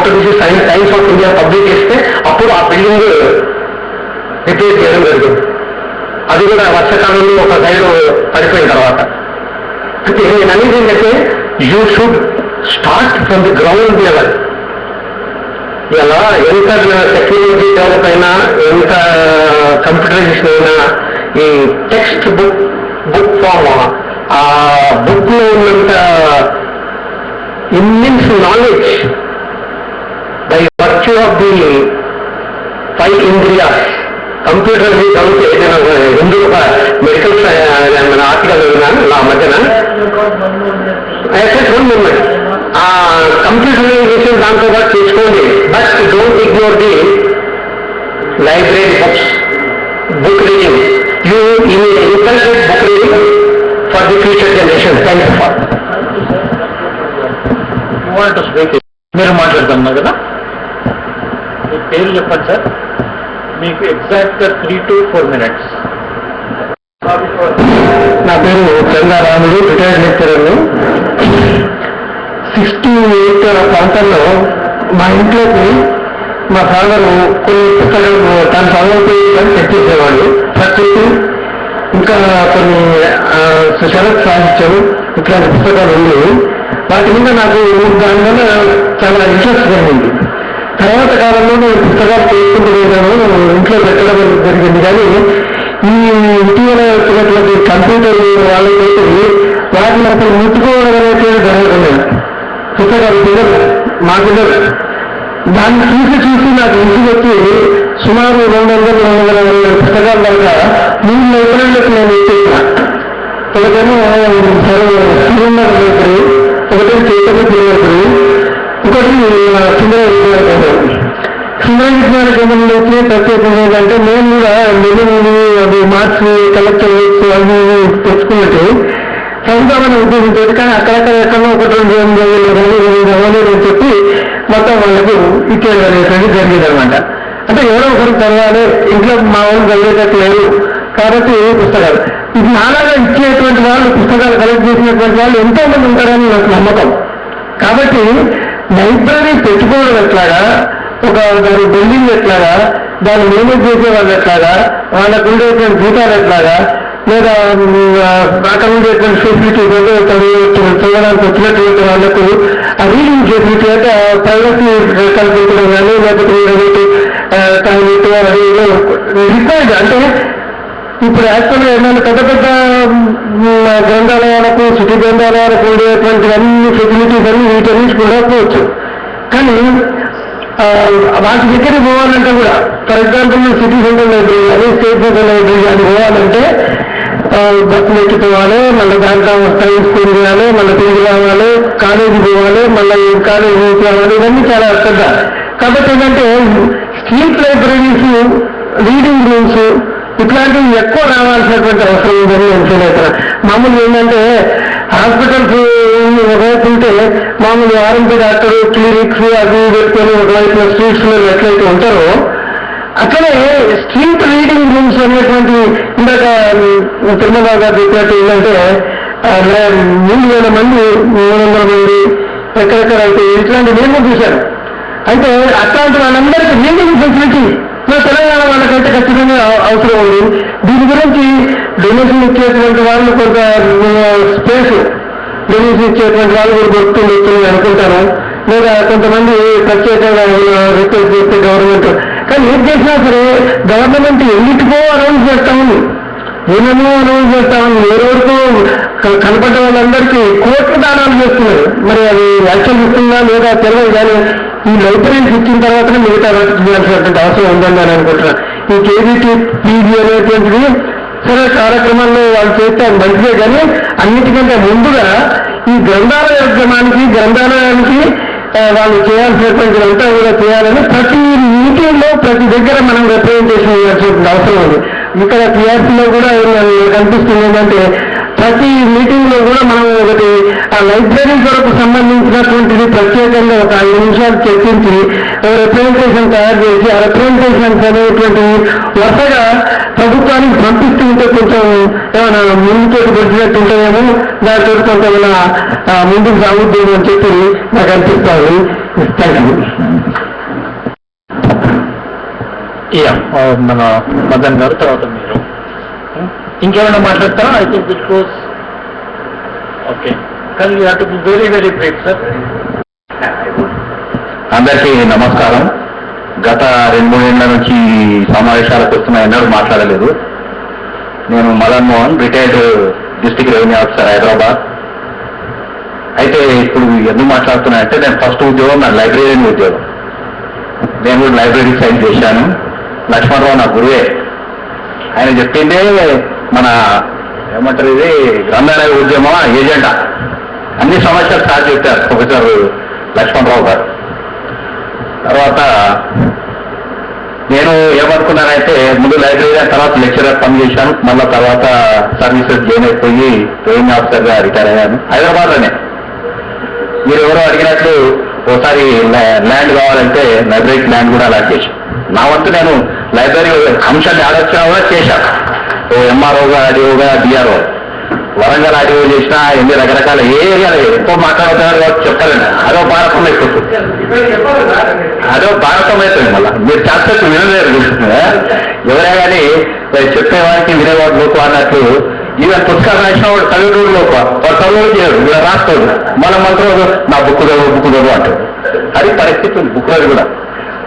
Order తీసి times of India public చేస్తే అప్పుడు ఆ బిల్డింగ్ రిపేర్ చేయడం జరిగింది. అది కూడా వర్షాకాలంలో ఒక సైడ్ పడిపోయిన తర్వాత. అంటే నేను అనేది ఏంటంటే you should start from the ground level. ఇలా ఎంత టెక్నాలజీ డెవలప్ అయినా, ఎంత కంప్యూటరైజేషన్ అయినా, ఈ టెక్స్ట్ బుక్ ఫామ్ ఆ బుక్ లో ఉన్నంత immense knowledge by virtue of the 5 ఇంద్రియాస్ కంప్యూటర్ చదివితే నేను ఎందుకు మెడికల్ ఆర్టికల్ చదివినాను నా మధ్యన. ఆ కంప్యూటరైజేషన్ దాంతో పాటు చేసుకోండి, but don't ignore the library books, book reading. You inculcate book reading for the future generation. Thank you for మీరు మాట్లాడుతున్నారు కదా, మీ పేరు చెప్పండి సార్. మీకు ఎగ్జాక్ట్గా 3 to 4 minutes. నా పేరు చంద్రారాముడు, రిటైర్డ్ లెక్చరర్. 68 ప్రాంతంలో మా ఇంట్లోకి మా ఫాదరు కొన్ని పుస్తకాలు తన చదవకపోయి తెచ్చేసేవాళ్ళు. ప్రకృతి ఇంకా కొన్ని శరత్ సాహిత్యం ఇట్లాంటి పుస్తకాలు ఉండేవి. వాటి మీద నాకు దానివల్ల చాలా ఇంట్రెస్ట్ కలిగింది. తర్వాత కాలంలో నేను పుస్తకాలు తీసుకుంటూ పోయాను, ఇంట్లో పెట్టడం జరిగింది. కానీ ఈ ఇటీవల వచ్చినటువంటి కంప్యూటర్ వాళ్ళకైతే వాటిని అసలు ముట్టుకోవడం అనేటువంటి జరుగుతుంది. పుస్తకాలు పిల్లలు మా పిల్లలు దాన్ని చూసి నాకు ఇంటికి వచ్చి సుమారు 200 పుస్తకాల దాకా 3 లైబ్రరీలకు నేను ఇచ్చేసిన. ఒకటేమో సిలిండర్ లైబ్రరీ, ఒకటేమో చైతన్య లైబ్రరీ, ఇంకోటి సుందర విజ్ఞాన కేంద్రంలో వచ్చి ప్రత్యేకంగా ఏంటంటే నేను కూడా మెలిని అది మార్క్స్ కలెక్టర్ అవి తెచ్చుకున్నట్టు చదువుతామని ఉద్దేశంతో, కానీ అక్కడక్కడ ఎక్కడో 1-2 అని చెప్పి మొత్తం వాళ్ళకు ఇచ్చేది అనేటువంటి జరిగింది అనమాట. అంటే ఎవరో ఒకరు చదవాలి, ఇంట్లో మా వాళ్ళు చదివేటట్టు లేరు కాబట్టి పుస్తకాలు ఇది నాలాగా ఇచ్చేటువంటి వాళ్ళు, పుస్తకాలు కలెక్ట్ చేసినటువంటి వాళ్ళు ఎంతో మంది ఉంటారని నాకు నమ్మకం. కాబట్టి లైబ్రరీ పెట్టుకోవడం ఎట్లాగా, ఒక దాని బిల్డింగ్ ఎట్లాగా, దాన్ని మేనేజ్ చేసే వాళ్ళు ఎట్లాగా, వాళ్ళకు ఉండేటువంటి జీతాలు ఎట్లాగా, లేదా అక్కడ ఉండేటువంటి ఫెసిలిటీ చదవడానికి వచ్చినటువంటి వాళ్ళకు ఆ రీడింగ్ ఫెసిలిటీ అంటే ప్రైవసీ కల్పించడం కానీ, లేకపోతే రిక్వైర్డ్. అంటే ఇప్పుడు యాక్చువల్గా ఏమైనా పెద్ద పెద్ద గ్రంథాలయాలకు, సిటీ గ్రంథాలయాలకు ఉండేటువంటి అన్ని ఫెసిలిటీస్ అన్ని వీటన్నిటి ఉండకపోవచ్చు. కానీ వాటి దగ్గరికి పోవాలంటే కూడా, for example city centre library కానీ, స్టేట్ సెంటర్ లైబ్రరీ కానీ పోవాలంటే బస్సులు ఎక్కిపోవాలి, మళ్ళీ దాంట్లో టైం స్పెండ్ చేయాలి, మళ్ళీ తిరిగి రావాలి, కాలేజీ పోవాలి, మళ్ళీ కాలేజీ రావాలి, ఇవన్నీ చాలా పెద్ద. కాబట్టి ఏంటంటే స్ట్రీట్ లైబ్రరీస్, రీడింగ్ రూమ్స్ ఇట్లాంటివి ఎక్కువ రావాల్సినటువంటి అవసరం ఉందని నేను ఫీల్ అవుతున్నా. మామూలుగా ఏంటంటే హాస్పిటల్స్ ఒకవైపు ఉంటే మామూలు ఆర్ఎంపీ డాక్టర్, క్లినిక్స్ అవి పెట్టుకొని ఒకవైపు స్ట్రీట్స్ లో ఎట్లయితే ఉంటారో అట్లనే స్ట్రీట్ రీడింగ్ రూమ్స్ అనేటువంటి ఇందాక తిరుమల గారు చెప్పినట్టు ఏంటంటే 3,000 మంది 300 మంది ఎక్కడెక్కడ అయితే ఇట్లాంటి నేను చూశాను. అయితే అట్లాంటి వాళ్ళందరికీ రీడింగ్ ఫెసిలిటీ మా తెలంగాణ వాళ్ళకైతే ఖచ్చితంగా అవసరం ఉంది. దీని గురించి డొనేషన్ ఇచ్చేటువంటి వాళ్ళు కొంత స్పేస్ డొనేషన్ ఇచ్చేటువంటి వాళ్ళు కూడా దొరుకుతుంది అనుకుంటాను, లేదా కొంతమంది ప్రత్యేకంగా రిక్వెస్ట్ చేస్తే గవర్నమెంట్. కానీ ఏం చేసినా సరే గవర్నమెంట్ ఎన్నిటికో అనౌన్స్ చేస్తా ఉంది, ఏమేమో అనౌన్స్ చేస్తా ఉంది. ఏ రోజుకు కనపడ్డ వాళ్ళందరికీ కోట్ల దానాలు చేస్తున్నారు. మరి అది యాక్షన్ ఇస్తుందా లేదా తెలియదు. కానీ ఈ లైబ్రరీస్ ఇచ్చిన తర్వాతనే మిగతా చేయాల్సినటువంటి అవసరం ఉందని నేను అనుకుంటున్నాను. ఈ కేబీటీ పీజీ అనేటువంటిది సరే కార్యక్రమాల్లో వాళ్ళు చేస్తే అది మంచిదే, కానీ అన్నిటికంటే ముందుగా ఈ గ్రంథాలయానికి వాళ్ళు చేయాల్సినటువంటి అంతా కూడా చేయాలని ప్రతి మీటింగ్లో ప్రతి దగ్గర మనం రిప్రజెంటేషన్ ఇవ్వాల్సిన అవసరం ఉంది. ఇక్కడ టీఆర్సీలో కూడా కనిపిస్తుంది ఏంటంటే ప్రతి మీటింగ్ లో కూడా మనం ఒకటి ఆ లైబ్రరీ కొరకు సంబంధించినటువంటిది ప్రత్యేకంగా ఒక 5 నిమిషాలు చర్చించి రిప్రజెంటేషన్ తయారు చేసి ఆ రిప్రజెంటేషన్స్ అనేటువంటి వరుసగా ప్రభుత్వానికి పంపిస్తూ ఉంటే కొంచెం ఏమైనా ముందుతోటి వచ్చినట్టు ఉంటాయేమో, దాంతో కొంతమైనా ముందుకు సాగుద్దేమో అని చెప్పి నాకు అనిపిస్తుంది. మన మదన్ గారు, తర్వాత మీరు ఇంకేమైనా మాట్లాడతారా? I think it close. Okay, కానీ you have to be very very brief sir. అందరికీ నమస్కారం. గత 2-3 ఏళ్ల నుంచి సమావేశాలకు వస్తున్నా, ఎన్నడూ మాట్లాడలేదు. నేను Madan Mohan, retired district revenue officer, Hyderabad. అయితే ఇప్పుడు ఎందుకు మాట్లాడుతున్నా అంటే, నేను ఫస్ట్ ఉద్యోగం నా లైబ్రరీని ఉద్యోగం. నేను కూడా లైబ్రరీ సైన్ చేశాను. లక్ష్మణరావు నా గురువే. ఆయన చెప్పిందే మన ఏమంటారు, ఇది గ్రంథాలయ ఉద్యమం ఏజెండా అన్ని సమస్యలు సార్ చెప్పారు ప్రొఫెసర్ లక్ష్మణరావు గారు. తర్వాత నేను ఏమనుకున్నానంటే, ముందు లైబ్రరీ, తర్వాత లెక్చరర్ పని చేశాను. మళ్ళీ తర్వాత సర్వీసెస్ జాయిన్ అయిపోయి రెవెన్యూ ఆఫీసర్గా రిటైర్ అయ్యాను హైదరాబాద్లోనే. మీరు ఎవరో అడిగినట్లు ఒకసారి ల్యాండ్ కావాలంటే లైబ్రరీకి ల్యాండ్ కూడా అలాట్ చేశాను. నా వంతు నేను లైబ్రరీ అంశాన్ని ఆలోచన కూడా చేశాను. ఎంఆర్ఓగా, ఆర్డీఓగా, డిఆర్ఓ, వరంగల్ ఆర్డీఓ చేసిన ఎన్ని రకరకాల ఏరియాలు ఎక్కువ మాట్లాడుతున్నారు కాబట్టి చెప్పాలండి. అదో భారతం అయిపోతుంది, అదో భారతం అవుతుంది. మళ్ళీ మీరు చాలాసేపు వినలేరు. ఎవరే కానీ చెప్పేవాడికి వినేవాడు లోపు అన్నట్లు. ఈవెన్ పుస్తకాలు రాసిన వాడు చదివేవాడు లోప, వాడు చదువు చేయడు, ఇలా రాస్తాడు. మనం మంత్రం నా బుక్ చదువు అంటాడు. అది పరిస్థితి ఉంది. బుక్ రోజు కూడా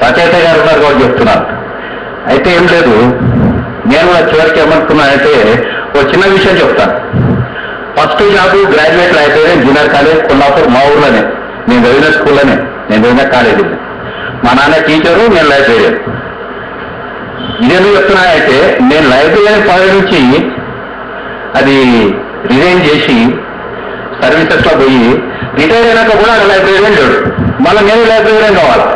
రచయిత గారు ఉన్నారు కూడా చెప్తున్నాను. అయితే ఏం లేదు, నేను కూడా చివరికి ఏమనుకున్నానంటే ఒక చిన్న విషయం చెప్తాను. First job graduate library, junior college, Kollapur, మా ఊర్లోనే. నేను చదివిన స్కూల్లోనే, నేను చదివిన కాలేజీ. మా నాన్న టీచరు, నేను లైబ్రరీయన్. ఇదేందుకు చెప్తున్నానంటే, నేను లైబ్రరీయన్ పదవి నుంచి అది రిజైన్ చేసి సర్వీసెస్లో పోయి రిటైర్ అయినాక కూడా లైబ్రరీయన్ లేడు. మళ్ళీ నేను లైబ్రరీయన్ కావాలి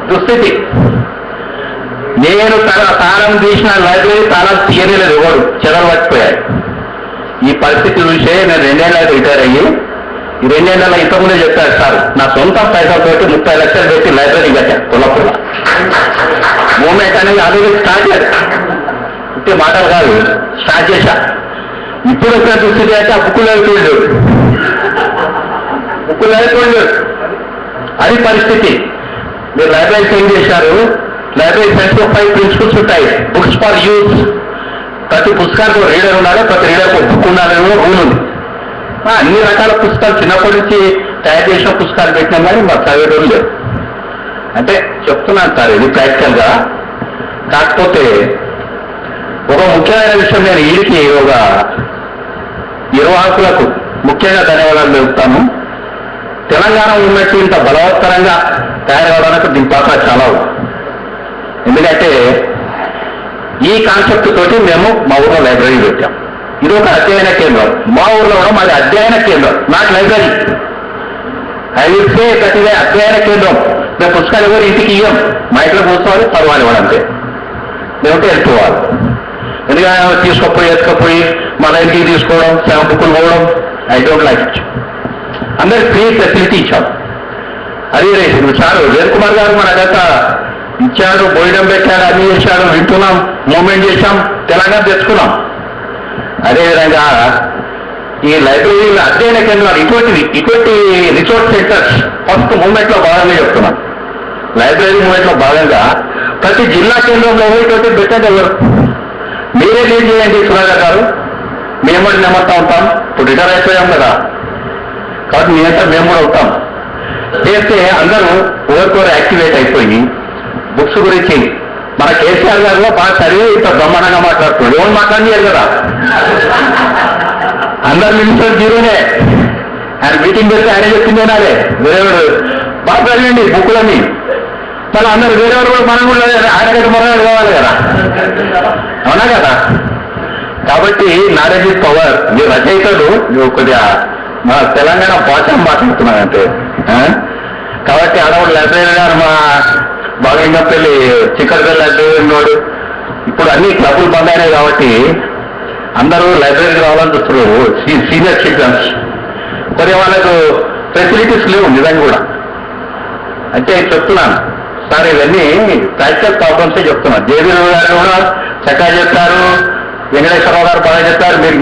దుస్థితి. నేను తాళం తీసిన లైబ్రరీ తాళం తీయలేదు, ఎవరు చెదలు పట్టిపోయాడు. ఈ పరిస్థితి చూసే నేను 2 ఏళ్ళ రిటైర్ అయ్యి, ఈ 2 ఏళ్ళ ఇంతకుముందే చెప్పారు సార్, నా సొంత పైసలతోటి 30 లక్షలు పెట్టి లైబ్రరీ కట్టాను కొల్లపుల్ల. మూమెంట్ అనేది అది స్టార్ట్ చేయాలి, ఇంతే మాటలు కాదు, స్టార్ట్ చేశా. ఇప్పుడు వచ్చిన దుస్థితి అయితే ఆ బుక్కులు అయిపోయాడు, బుక్కులు అయిపోయాడు. అది పరిస్థితి. మీరు లైబ్రరీ సైన్ చేశారు. లైబ్రరీ సెన్స్ ఆఫ్ 5 ప్రిన్సిపల్స్ ఉంటాయి. బుక్స్ ఫర్ యూత్, ప్రతి పుస్తకానికి ఒక రీడర్ ఉండాలి, ప్రతి రీడర్కి ఒక బుక్ ఉండాలని రూల్ ఉంది. అన్ని రకాల పుస్తకాలు చిన్నప్పటి నుంచి తయారు చేసిన పుస్తకాలు పెట్టినాం, కానీ మాకు చదివేటోళ్ళు లేదు. అంటే చెప్తున్నాను సార్, ఇది ప్రాక్టికల్గా. కాకపోతే ఒక ముఖ్యమైన విషయం, నేను వీరికి ఒక నిర్వాహకులకు ముఖ్యంగా ధన్యవాదాలు చెప్తాను. తెలంగాణ మూవ్మెంట్ ఇంత బలవత్తరంగా తయారవడానికి దీని పాత్ర చాలా ఉంది. ఎందుకంటే ఈ కాన్సెప్ట్ తోటి మేము మా ఊళ్ళో లైబ్రరీ పెట్టాం. ఇది ఒక అధ్యయన కేంద్రం. మా ఊర్లో కూడా మాది అధ్యయన కేంద్రం, not library. I will say that ఇదే అధ్యయన కేంద్రం. మేము పుస్తకాలు ఎవరు ఇంటికి ఇవ్వం, మా ఇంట్లో కూర్చోవాలి, పర్వాలి వాడు అంతే. మేముంటే వెళ్ళిపోవాలి. ఎందుకంటే తీసుకపోయి ఎత్తుకపోయి మన ఇంటికి తీసుకోవడం, సెవెన్ బుక్కులు పోవడం, ఐ డోంట్ లైక్ ఇట్. అందరికి ఫ్రీ ఫెసిలిటీ ఇచ్చాం. అది సార్ వేణు కుమార్ గారు మన గత ఇచ్చాడు, బోయడం పెట్టాడు, అన్ని చేశాడు, వింటున్నాం, మూవ్మెంట్ చేశాం, తెలంగాణ తెచ్చుకున్నాం. అదేవిధంగా ఈ లైబ్రరీల అధ్యయన కేంద్రాలు ఇటువంటి రిసోర్స్ సెంటర్స్ ఫస్ట్ మూవ్మెంట్లో భాగంగా చెప్తున్నాం. లైబ్రరీ మూవ్మెంట్లో భాగంగా ప్రతి జిల్లా కేంద్రంలో ఇటువంటి పెట్టండి. ఎవరు మీరే లీడ్ చేయండి సుధాకర్ గారు, మేము కూడా నెమ్మతా ఉంటాం. ఇప్పుడు రిటైర్ అయిపోయాం కదా, కాబట్టి నేనంతా మేము కూడా ఉంటాం. చేస్తే అందరూ ఓవర్కోర్ యాక్టివేట్ అయిపోయి బుక్స్ గురించి మన కేసీఆర్ గారు బాగా చదివి ఇంత బ్రహ్మాండంగా మాట్లాడుతున్నాడు. ఎవరు మాట్లాడినారు కదా, అందరు మినిస్టర్ జీరోనే. ఆయన మీటింగ్ పెడితే ఆయన చెప్పిందే నాదే, వేరేవాడు బాగా చదివండి బుక్కులన్నీ. మళ్ళీ అందరు వేరేవారు కూడా మనం కూడా ఆయన దగ్గర మొదలు కావాలి కదా, అవునా కదా. కాబట్టి నాలెడ్జ్ ఇస్ పవర్. మీరు రచయితలు కొద్దిగా మన తెలంగాణ భాష మాట్లాడుతున్నారంటే. కాబట్టి ఆడవాడు లైబ్రరీ గారు మా బాగా పెళ్ళి చిక్కడపల్లి లైబ్రరీ ఉన్నాడు. ఇప్పుడు అన్ని క్లబ్బులు బంద్ అయినాయి కాబట్టి అందరూ లైబ్రరీకి రావాలని చూస్తున్నారు సీనియర్ సిటిజన్స్. కొన్ని వాళ్ళకు ఫెసిలిటీస్ లేవు నిజంగా కూడా. అంటే చెప్తున్నాను సార్, ఇవన్నీ ప్రాక్టికల్ ప్రాబ్లమ్సే చెప్తున్నాను. జేబీ గారు కూడా చక్కగా చెప్పారు, వెంకటేశ్వరరావు గారు బాగా చెప్పారు, మీరు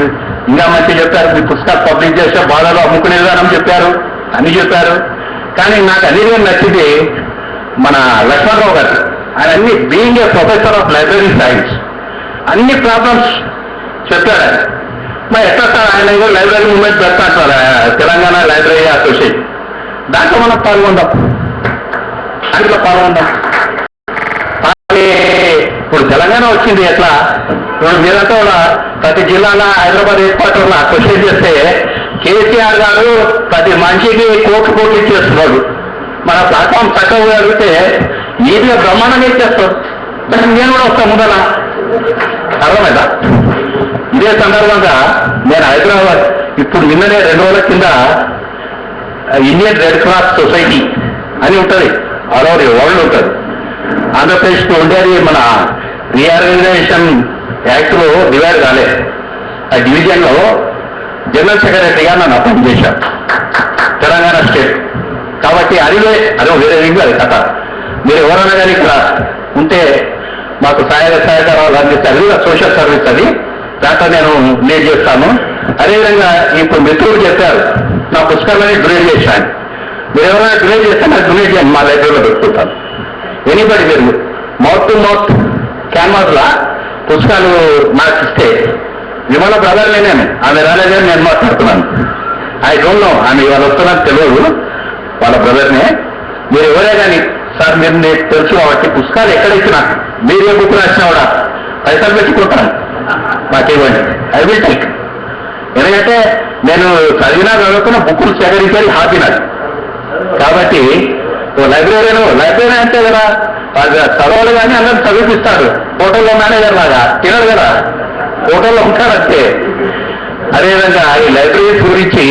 ఇంకా మంచి చెప్పారు, మీ పుస్తకాలు పబ్లిష్ చేస్తే బాధలో అమ్ముకునే విధానం చెప్పారు, అన్ని చెప్పారు. కానీ నాకు అన్నిటిగా నచ్చింది మన లక్ష్మణరావు గారు. ఆయన అన్ని being a professor of library science అన్ని ప్రాబ్లమ్స్ చెప్పారు. ఆయన మరి ఎట్లా సార్ ఆయన లైబ్రరీ మూవ్మెంట్ పెడతాను సార్, తెలంగాణ లైబ్రరీ అసోసియేషన్, దాంట్లో మనం పాల్గొందాం. ఇప్పుడు తెలంగాణ వచ్చింది ఎట్లా, ఇప్పుడు మీరంతా కూడా ప్రతి జిల్లాలో హైదరాబాద్ హెడ్ క్వార్టర్లో క్వశ్చన్ చేస్తే కేసీఆర్ గారు ప్రతి మనిషికి కోట్లు ఇచ్చేస్తున్నాడు. మన ప్లాట్ఫామ్ చక్కగా అడిగితే ఈజీగా బ్రహ్మాండంగా ఇచ్చేస్తాడు. నేను కూడా వస్తాను ముందర, అర్థమైందా? ఇదే సందర్భంగా నేను హైదరాబాద్ ఇప్పుడు నిన్ననే 2 రోజుల కింద ఇండియన్ రెడ్ క్రాస్ సొసైటీ అని ఉంటుంది, ఆల్ ఓవర్ వరల్డ్ ఉంటుంది. ఆంధ్రప్రదేశ్లో ఉండేది మన రీఆర్గనైజేషన్ యాక్ట్లో డివైడ్ కాలేదు. ఆ డివిజన్లో జనరల్ సెక్రటరీగా నన్ను అపాయింట్ చేశారు తెలంగాణ స్టేట్. కాబట్టి అదే వేరే రీతి అది కథ. మీరు ఎవరైనా కానీ ఇక్కడ ఉంటే మాకు సహాయకారాలు అందిస్తే అది సోషల్ సర్వీస్, అది దాంట్లో నేను లీడ్ చేస్తాను. అదేవిధంగా ఇప్పుడు మిత్రులు చెప్పారు నా పుస్తకాలని డొనేట్ చేశాను. మీరు ఎవరైనా డొనేట్ చేస్తే నాకు డొనేట్ చేయండి, మా లైబ్రరీలో పెట్టుకుంటాను. ఎనీబడి మీరు మౌత్ టు మౌత్ క్యాన్వాస్లా పుస్తకాలు నాకు ఇస్తే, విమల బ్రదర్ నేనే, ఆమె రాలేదని నేను మాట్లాడుతున్నాను. ఐ డోంట్ నో, ఆమె ఇవాళ వస్తున్నది తెలియదు, వాళ్ళ బ్రదర్నే. మీరు ఎవరే కానీ సార్ మీరు నేను తెలుసు కాబట్టి పుస్తకాలు ఎక్కడ ఇచ్చినా మీరు ఏ బుక్ రాసినా కూడా పైసలు పెట్టుకుంటాను, మాకు ఇవ్వండి, ఐ విల్ టేక్. ఎందుకంటే నేను చదువుకున్న బుక్కులు సేకరించేది హాబీ నాకు. కాబట్టి లైబ్రరీ అంటే కదా, చదవాలి కానీ అందరూ చదివిపిస్తాడు. హోటల్లో మేనేజర్ లాగా తినడు కదా, హోటల్లో ఉంటారంటే. అదేవిధంగా ఈ లైబ్రరీస్ గురించి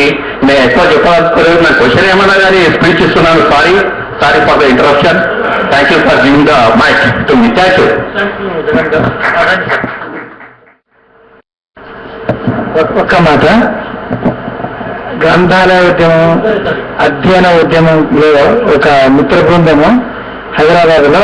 నేను ఎక్కువ చెప్పాలనుకోలేదు. నా క్వశ్చన్ ఏమన్నా కానీ స్పీచ్ ఇస్తున్నాను. Sorry for the interruption. Thank you for giving the mic to me. Thank you. ఒక్క మాట, గ్రంథాలయ ఉద్యమం, అధ్యయన ఉద్యమంలో ఒక మిత్ర బృందము హైదరాబాద్లో